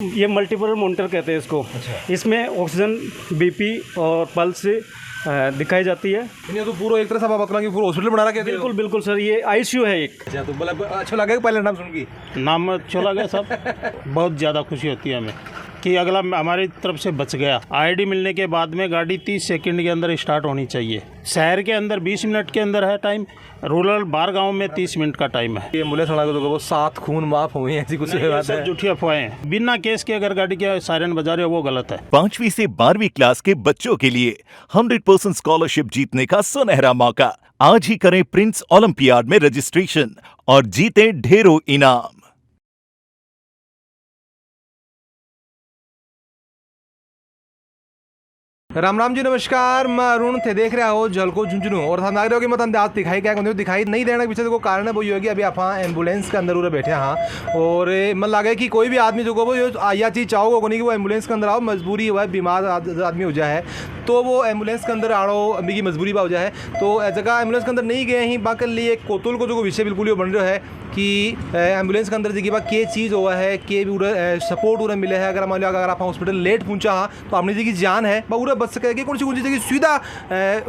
ये multiple monitor कहते हैं इसको। अच्छा। इसमें ऑक्सीजन, बीपी और पल्स दिखाई जाती है। ये तो पूरा एक तरह से आप अपना कि पूरा हॉस्पिटल बना रखा है। बिल्कुल बिल्कुल सर, ये आईसीयू है एक। अच्छा, तो मतलब अच्छा लगा पहले नाम सुन के? नाम अच्छा लगा सब। बहुत ज़्यादा खुशी होती है हमें कि अगला हमारी तरफ से बच गया। आईडी मिलने के बाद में गाड़ी 30 सेकंड के अंदर स्टार्ट होनी चाहिए। शहर के अंदर 20 मिनट के अंदर है टाइम, रूरल बाहर गांव में 30 मिनट का टाइम है। ये एम्बुलेंस वाला को वो 7 खून माफ हुए ऐसी कुछ बात सब है? झूठी अफवाहें हैं। बिना केस के अगर गाड़ी के सायरन बजा रहे हो वो गलत है। 5वीं से 12वीं क्लास के बच्चों के लिए 100% स्कॉलरशिप जीतने का सुनहरा मौका। आज ही करें प्रिंस ओलंपियाड में रजिस्ट्रेशन और जीतें ढेरों इनाम। राम राम जी, नमस्कार। मैं अरुण थे, देख रहा हो झलको झुंझुनू और हम नागरिकों की मत अंदाज दिखाई क्या दिखाई नहीं देने के पीछे को कारण है वो ये होगी। अभी आप एम्बुलेंस के अंदर उरे बैठे हाँ, और मन लगे कि कोई भी आदमी जो को वो या चीज़ चाहोगे को नहीं कि वो एम्बुलेंस के अंदर आओ, मजबूरी हुआ है, बीमार आदमी हो जाए तो वो एम्बुलेंस के अंदर आड़ो अभी की मजबूरी बा हो जाए तो जगह एम्बुलेंस के अंदर नहीं गए ही बाकी लिए कोतुल को जो विषय बिल्कुल ही बन रहा है कि एम्बुलेंस के अंदर जी बा के चीज़ हुआ है के भी सपोर्ट उन्हें मिले है। अगर मान लो अगर आप हॉस्पिटल लेट पहुंचा हाँ तो अपनी जी की जान है पूरा बच सकेगी। कौन सी जगह सुविधा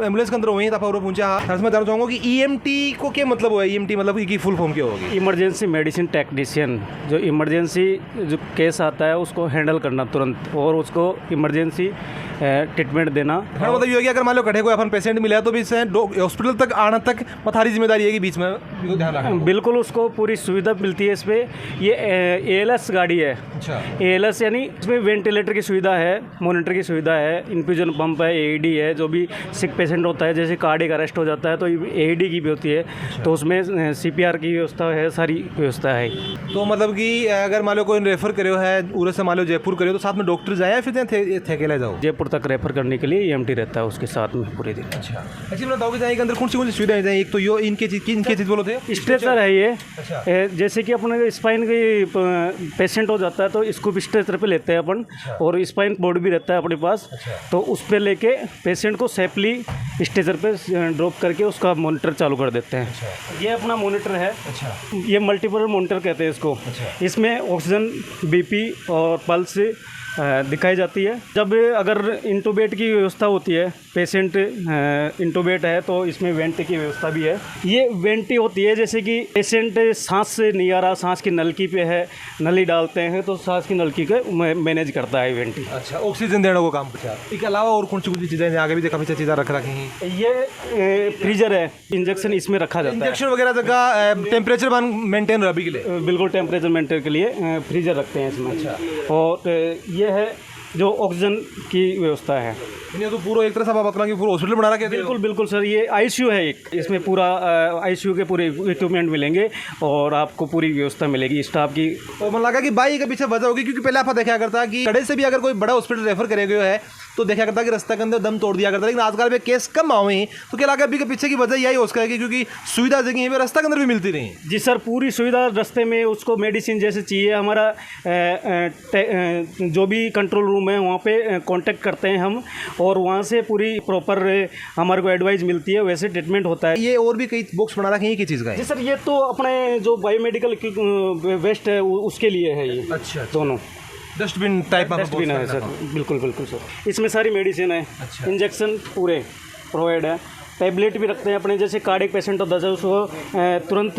एम्बुलेंस के अंदर हुई तो आप पहुंचा हाँ। सर मैं जानना चाहूँगा कि ईएमटी को क्या मतलब हुआ है? ईएमटी मतलब की फुल फॉर्म क्या होगी? इमरजेंसी मेडिसिन टेक्नीशियन, जो इमरजेंसी जो केस आता है उसको हैंडल करना तुरंत और उसको इमरजेंसी ट्रीटमेंट देना। हाँ, मतलब ये होगी अगर मान लो कटे कोई अपन पेशेंट मिला तो भी हॉस्पिटल तक आना तक पथारी जिम्मेदारी है कि बीच में ध्यान रखना। बिल्कुल, उसको पूरी सुविधा मिलती है। इस पर ये एएलएस गाड़ी है। अच्छा। एएलएस यानी इसमें वेंटिलेटर की सुविधा है, मॉनिटर की सुविधा है, इन्फ्यूजन पंप है, एईडी है। जो भी सिक पेशेंट होता है जैसे कार्डियक अरेस्ट हो जाता है तो एईडी की भी होती है। अच्छा। तो उसमें सीपीआर की व्यवस्था है, सारी व्यवस्था है। तो मतलब कि अगर मान लो कोई रेफर करो है उरे से मान लो जयपुर करो तो साथ में डॉक्टर जाए फिर थे जाओ? जयपुर तक रेफर करने के लिए ईएमटी रहता है उसके साथ में पूरे दिन। अच्छा, ऐसे बताओ कि अंदर कौन सी सुविधाएं हैं? एक तो यो इनके चीज़ बोलो थे स्ट्रेचर है ये। अच्छा। जैसे कि अपने स्पाइन की पेशेंट हो जाता है तो इसको भी स्ट्रेचर पे लेते हैं अपन। अच्छा। और स्पाइन बोर्ड भी रहता है अपने पास। अच्छा। तो उस पर लेके पेशेंट को सेफली स्ट्रेचर पे ड्रॉप करके उसका मॉनिटर चालू कर देते हैं। अच्छा। ये अपना मॉनिटर है। अच्छा। ये मल्टीपल मॉनिटर कहते हैं इसको। अच्छा। इसमें ऑक्सीजन, बीपी और पल्स दिखाई जाती है। जब अगर इंटूबेट की व्यवस्था होती है, पेशेंट इंटूबेट है तो इसमें वेंट की व्यवस्था भी है। ये वेंटी होती है जैसे कि पेशेंट सांस से नहीं आ रहा, सांस की नलकी पे है, नली डालते हैं तो सांस की नलकी को मैनेज करता है वेंटी। अच्छा, ऑक्सीजन देने को काम करता है। इसके अलावा और कौन सी चीज़ें आगे भी काफ़ी चीज़ें रख रखी हैं? ये फ्रीजर है, इंजेक्शन इसमें रखा जाता है। इंजेक्शन वगैरह जगह टेम्परेचर मेंटेन रखने के लिए? बिल्कुल, टेम्परेचर मेंटेन के लिए फ्रीजर रखते हैं इसमें। अच्छा। और ये है जो ऑक्सीजन की व्यवस्था है। ये तो पूरा एक तरह से आप अपना कि पूरा हॉस्पिटल बना रखा है। बिल्कुल बिल्कुल सर, ये आईसीयू है एक। इसमें पूरा आईसीयू के पूरे इक्विपमेंट मिलेंगे और आपको पूरी व्यवस्था मिलेगी स्टाफ की। तो मन लगा कि बाई के पीछे वजह होगी क्योंकि पहले आप देखा करता कि कड़े से भी अगर कोई बड़ा हॉस्पिटल रेफर करे गए है तो देखा करता कि रास्ते के अंदर दम तोड़ दिया करता, लेकिन आजकल पे केस कम आए तो क्या लगा अभी के पीछे की वजह यही हो सकेगी क्योंकि सुविधा जगह है रास्ते के अंदर भी मिलती नहीं। जी सर, पूरी सुविधा रास्ते में उसको मेडिसिन जैसे चाहिए। हमारा जो भी कंट्रोल रूम है वहाँ पे कांटेक्ट करते हैं हम और वहाँ से पूरी प्रॉपर हमारे को एडवाइस मिलती है, वैसे ट्रीटमेंट होता है। ये और भी कई बॉक्स बना रखे हैं, किस चीज़ का है? जी सर, ये तो अपने जो बायोमेडिकल वेस्ट है उसके लिए है ये। अच्छा। दोनों डस्टबिन टाइप में डस्टबिन है सर। बिल्कुल बिल्कुल सर, इसमें सारी मेडिसिन है। अच्छा। इंजेक्शन पूरे प्रोवाइड है। टैबलेट भी रखते हैं अपने, जैसे कार्डियक पेशेंट होता है उसको तुरंत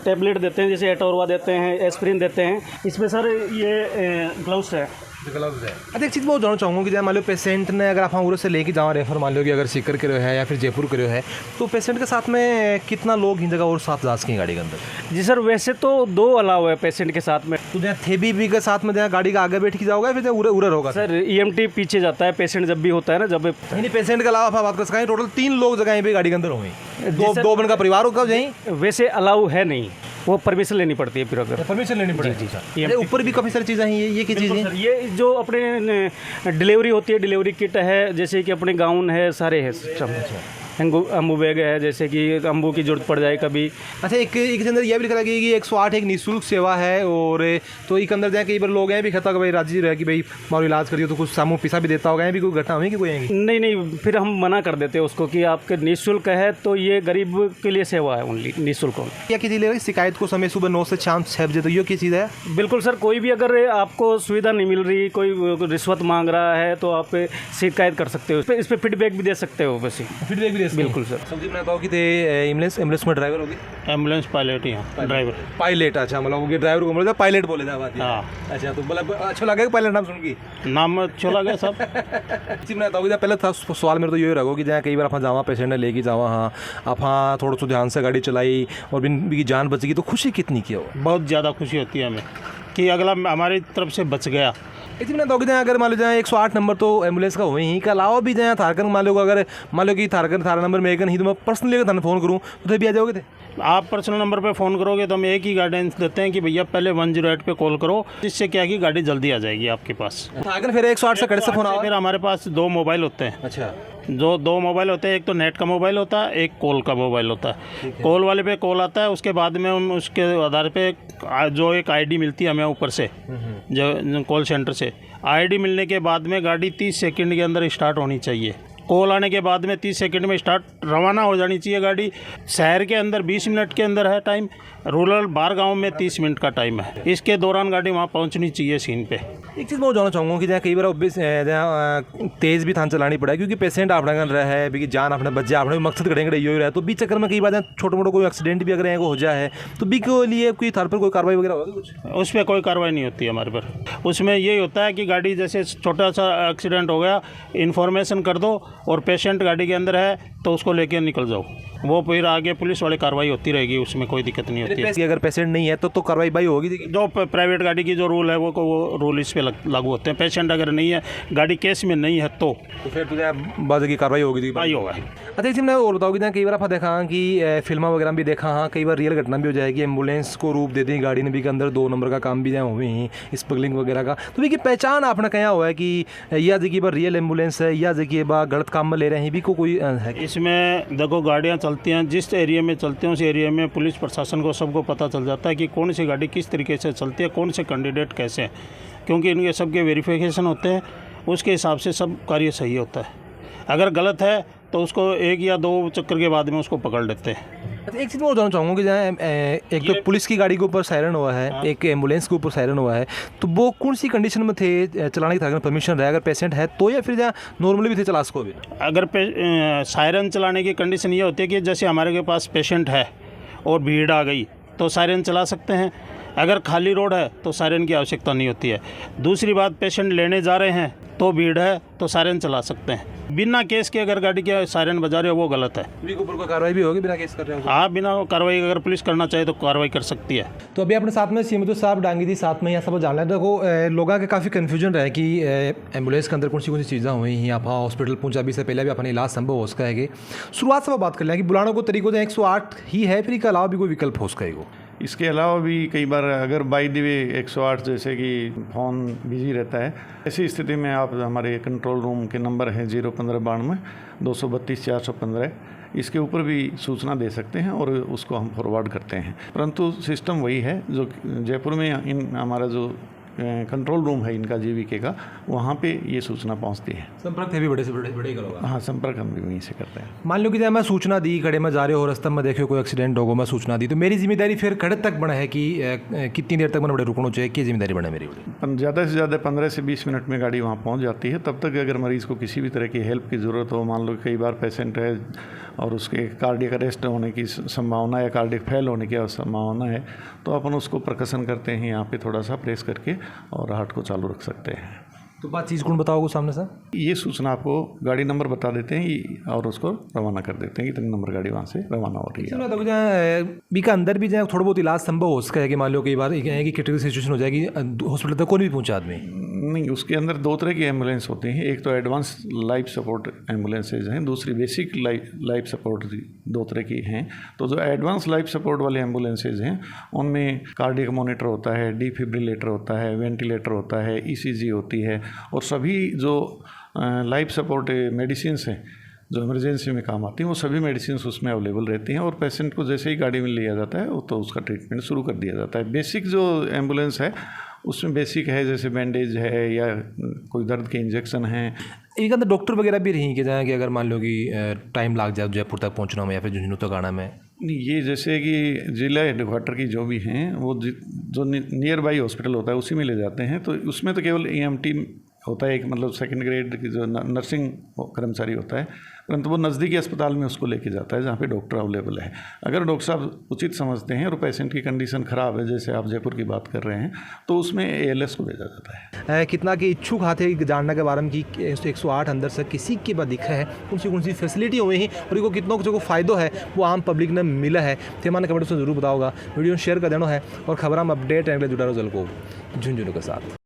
टैबलेट देते हैं, जैसे एटोरवा देते हैं, एस्प्रिन देते हैं। इसमें सर ये ग्लव्स है। अच्छा, एक चीज़ मैं जानना चाहूँगा कि जैसे मान लो पेशेंट ने अगर आप उरे से लेके जाओ रेफर, मान लो कि अगर सीकर करो है या फिर जयपुर करो है तो पेशेंट के साथ में कितना लोग ही जगह और साथ जा सकें गाड़ी के अंदर? जी सर, वैसे तो 2 अलाउ है पेशेंट के साथ में। तो जहाँ थे भी के साथ में जहाँ गाड़ी का आगे बैठ के जाओगे फिर उरे होगा? सर ईएमटी पीछे जाता है पेशेंट जब भी होता है ना, जब नहीं पेशेंट के अलावा आप बात कर सकें टोटल 3 लोग जगह भी गाड़ी के अंदर होंगे, दो बन का परिवार होगा यहीं? वैसे अलाउ है नहीं, वो परमिशन लेनी पड़ती है। फिर अगर परमिशन लेनी पड़ेगी। जी जी, ऊपर भी काफ़ी सारी चीज़ें हैं। ये की चीज़ें सर, ये जो अपने डिलीवरी होती है, डिलीवरी किट है, जैसे कि अपने गाउन है, सारे है सिस्टम। अम्बू बैग है, जैसे कि अम्बू की जरूरत पड़ जाए कभी। अच्छा, एक के अंदर यह भी लिखा है कि 108 एक निःशुल्क सेवा है, और तो एक अंदर जाए कई बार लोग हैं भी खता कि भाई राजी रहे कि भाई हमारा इलाज करिए, तो कुछ सामू पैसा भी देता होगा, भी कोई घटना हुई कि कोई आएंगी? नहीं, फिर हम मना कर देते हैं उसको कि आपके निःशुल्क है, तो ये गरीब के लिए सेवा है, ओनली निःशुल्क। या किसी ले शिकायत को समय सुबह 9 से शाम 6 बजे तक, ये क्या चीज़ है? बिल्कुल सर, कोई भी अगर आपको सुविधा नहीं मिल रही, कोई रिश्वत मांग रहा है, तो आप शिकायत कर सकते हो, इस पर फीडबैक भी दे सकते हो। वैसे फीडबैक भी दे सकते हो? बिल्कुल सर। समझिए, मैं बताऊँ कि एम्बुलेंस में ड्राइवर होगी, एम्बुलेंस पायलट ही हैं, ड्राइवर पायलट। अच्छा, मतलब वो ड्राइवर को बोले पायलट बोले था बात। हाँ। अच्छा, तो मतलब अच्छा लगा कि पायलट नाम सुन की नाम अच्छा लगा सब। जी, मैं बताऊँ पहले था सवाल मेरे तो ये रहो कि जहाँ कई बार आप जावा पेशेंट ने लेके जावा, हाँ आप थोड़ा सा ध्यान से गाड़ी चलाई और भी जान बचेगी, तो खुशी कितनी की हो? बहुत ज़्यादा खुशी होती है हमें कि अगला हमारी तरफ से बच गया। इसी में तो अगर मान लो जाए 108 नंबर तो एम्बुलेंस का वहीं के अलावा भी जाए थारकन मान लो, अगर मान लो कि थारा नंबर में एक नहीं, तो मैं पर्सनली अगर थाने फ़ोन करूँ तो भी आ जाओगे? आप पर्सनल नंबर पे फ़ोन करोगे तो हम एक ही गाइडेंस देते हैं कि भैया पहले 108 पे कॉल करो, जिससे क्या कि गाड़ी जल्दी आ जाएगी आपके पास। थारकन फिर 108 से कड़े से फोन फिर हमारे पास 2 मोबाइल होते हैं। अच्छा, जो 2 मोबाइल होते हैं, एक तो नेट का मोबाइल होता है, एक कॉल का मोबाइल होता है। कॉल वाले पे कॉल आता है, उसके बाद में हम उसके आधार पे जो एक आईडी मिलती है हमें ऊपर से, जो कॉल सेंटर से आईडी मिलने के बाद में गाड़ी 30 सेकंड के अंदर स्टार्ट होनी चाहिए। कॉल आने के बाद में 30 सेकंड में स्टार्ट रवाना हो जानी चाहिए गाड़ी। शहर के अंदर 20 मिनट के अंदर है टाइम, रूरल बाहर गाँव में 30 मिनट का टाइम है। इसके दौरान गाड़ी वहाँ पहुँचनी चाहिए सीन पे। एक चीज़ मैं जानना चाहूँगा कि जहाँ कई बार जहाँ तेज़ भी थान चलानी पड़ा है, क्योंकि पेशेंट अपना रहा है भी जान अपने बच जाए, अपने मकसद करेंगे ये रहा है, तो बीच चक्कर में कई बार छोटे मोटे कोई एक्सीडेंट भी अगर हो जाए तो बी के लिए कोई थार पर कोई कार्रवाई वगैरह होगी कुछ? उस पर कोई कार्रवाई नहीं होती हमारे पर। उसमें यही होता है कि गाड़ी जैसे छोटा सा एक्सीडेंट हो गया, इन्फॉर्मेशन कर दो और पेशेंट गाड़ी के अंदर है तो उसको लेके निकल जाओ, वो फिर आगे पुलिस वाली कार्रवाई होती रहेगी, उसमें कोई दिक्कत नहीं होती है। अगर पेशेंट नहीं है तो कार्रवाई भाई होगी? जो प्राइवेट गाड़ी की जो रूल है वो रूल इस पे लागू होते हैं। पेशेंट अगर नहीं है, गाड़ी केस में नहीं है तो फिर तुझे बाजी की कार्रवाई होगी? भाई होगा। अच्छा, इसी में और बताओगे, कई बार आप देखा कि फिल्म वगैरह भी देखा, हाँ कई बार रियल घटना भी हो जाएगी, एम्बुलेंस को रूप दे दी गाड़ी ने भी के अंदर 2 नंबर का काम भी जाए हुए ही स्मगलिंग वगैरह का, तो देखिए पहचान आपने कहा हुआ है कि या जगह पर रियल एम्बुलेंस है या जगह बा गलत काम में ले रहे हैं, भी कोई है? इसमें देखो गाड़ियाँ चलती हैं, जिस एरिया में चलती हैं उस एरिया में पुलिस प्रशासन को सबको पता चल जाता है कि कौन सी गाड़ी किस तरीके से चलती है, कौन से कैंडिडेट कैसे हैं, क्योंकि इनके सबके वेरिफिकेशन होते हैं, उसके हिसाब से सब कार्य सही होता है। अगर गलत है तो उसको 1 या 2 चक्कर के बाद में उसको पकड़ लेते हैं। अच्छा, एक चीज़ मैं और जानना चाहूँगा कि जहाँ एक तो पुलिस की गाड़ी के ऊपर सायरन हुआ है, एक एम्बुलेंस के ऊपर सायरन हुआ है, तो वो कौन सी कंडीशन में थे चलाने की? परमिशन रहे अगर पेशेंट है तो, या फिर जहाँ नॉर्मली भी थे चला सको भी? अगर सायरन चलाने की कंडीशन ये होती है कि जैसे हमारे के पास पेशेंट है और भीड़ आ गई तो सायरन चला सकते हैं। अगर खाली रोड है तो सायरन की आवश्यकता नहीं होती है। दूसरी बात, पेशेंट लेने जा रहे हैं तो भीड़ है तो सायरन चला सकते हैं। बिना केस के अगर गाड़ी के सायरन बजा रहे हो वो गलत है। ऊपर कोई कार्रवाई भी होगी बिना केस कर रहे हो? हाँ, बिना कार्रवाई अगर पुलिस करना चाहे तो कार्रवाई कर सकती है। तो अभी अपने साथ में सीमित साहब डांगी थी, साथ में यहाँ सब जान लें। देखो लोगों के काफ़ी कन्फ्यूजन रहे कि एम्बुलेंस के अंदर कौन सी चीज़ें हुई हैं, आप हॉस्पिटल पहुँचा भी से पहले भी अपना इलाज संभव हो सका है। शुरुआत से बात कर लें कि बुलाने को तरीकों से 108 ही है, फिर इसके अलावा भी कोई विकल्प हो सका है? इसके अलावा भी कई बार अगर बाई द वे 108 जैसे कि फ़ोन बिजी रहता है, ऐसी स्थिति में आप हमारे कंट्रोल रूम के नंबर हैं 01592 232 415, इसके ऊपर भी सूचना दे सकते हैं और उसको हम फॉरवर्ड करते हैं। परंतु सिस्टम वही है जो जयपुर में हमारा जो कंट्रोल रूम है इनका जीवीके का, वहाँ पे ये सूचना पहुँचती है। संपर्क भी बड़े से बड़े करोगा? हाँ, संपर्क हम भी वहीं से करते हैं। मान लो कि जब मैं सूचना दी, खड़े में जा रहे हो, रास्ते में देखो कोई एक्सीडेंट होगा, मैं सूचना दी, तो मेरी जिम्मेदारी फिर खड़े तक बना है कि कितनी देर तक मैंने बड़े रुकना चाहिए, क्या जिम्मेदारी बना मेरी? ज़्यादा से ज़्यादा 15 से 20 मिनट में गाड़ी वहाँ पहुँच जाती है। तब तक अगर मरीज़ को किसी भी तरह की हेल्प की ज़रूरत हो, मान लो कई बार पेशेंट है और उसके कार्डियक अरेस्ट होने की संभावना या कार्डियक फेल होने की संभावना है, तो अपन उसको प्रकसन करते हैं यहाँ पे थोड़ा सा प्रेस करके और हार्ट को चालू रख सकते हैं। तो बात चीज़ कौन बताओगे सामने से? ये सूचना आपको गाड़ी नंबर बता देते हैं और उसको रवाना कर देते हैं कि इतने नंबर गाड़ी वहाँ से रवाना हो रही है। तो जहाँ बी का अंदर भी जहाँ थोड़ा बहुत इलाज संभव हो सका है कि मान लो कई बार कि क्रिटिकल सिचुएशन हो जाएगी, हॉस्पिटल तक कोई भी पहुँचा आदमी नहीं, उसके अंदर 2 तरह की एम्बुलेंस होती हैं। एक तो एडवांस लाइफ सपोर्ट एम्बुलेंसेज हैं, दूसरी बेसिक लाइफ सपोर्ट 2 तरह की हैं। तो जो एडवांस लाइफ सपोर्ट वाले एम्बुलेंसेज हैं उनमें कार्डियक मॉनिटर होता है, डिफिब्रिलेटर होता है, वेंटिलेटर होता है, ईसीजी होती है और सभी जो लाइफ सपोर्ट मेडिसिन्स हैं जो इमरजेंसी में काम आती हैं वो सभी मेडिसिन उसमें अवेलेबल रहती हैं और पेशेंट को जैसे ही गाड़ी में लिया जाता है तो उसका ट्रीटमेंट शुरू कर दिया जाता है। बेसिक जो एम्बुलेंस है उसमें बेसिक है, जैसे बैंडेज है या कोई दर्द के इंजेक्शन हैं। एक अंदर डॉक्टर वगैरह भी रही कि जहाँ कि अगर मान लो कि टाइम लग जाए जयपुर तक पहुँचना में या फिर झुंझुनू तक आना में? नहीं, ये जैसे कि जिला हेडक्वार्टर की जो भी हैं वो जो नियर बाई हॉस्पिटल होता है उसी में ले जाते हैं। तो उसमें तो केवल EMT होता है, एक मतलब सेकंड ग्रेड की जो नर्सिंग कर्मचारी होता है, परंतु वो नज़दीकी अस्पताल में उसको लेके जाता है जहाँ पे डॉक्टर अवेलेबल है। अगर डॉक्टर साहब उचित समझते हैं और पेशेंट की कंडीशन ख़राब है, जैसे आप जयपुर की बात कर रहे हैं, तो उसमें ALS को भेजा जाता है। कितना कि इच्छुक हाथे जानने के बारे में कि 108 अंदर से किसी के बाद दिखा है कौन सी फैसिलिटी हुई है और इनको कितनों जो फ़ायदा है वो आम पब्लिक ने मिला है तो मैंने कमेंट में ज़रूर बताओगा। वीडियो शेयर कर देना है और खबर हम अपडेट एंगले जुड़ा रहो जलको झुंझुनू के साथ।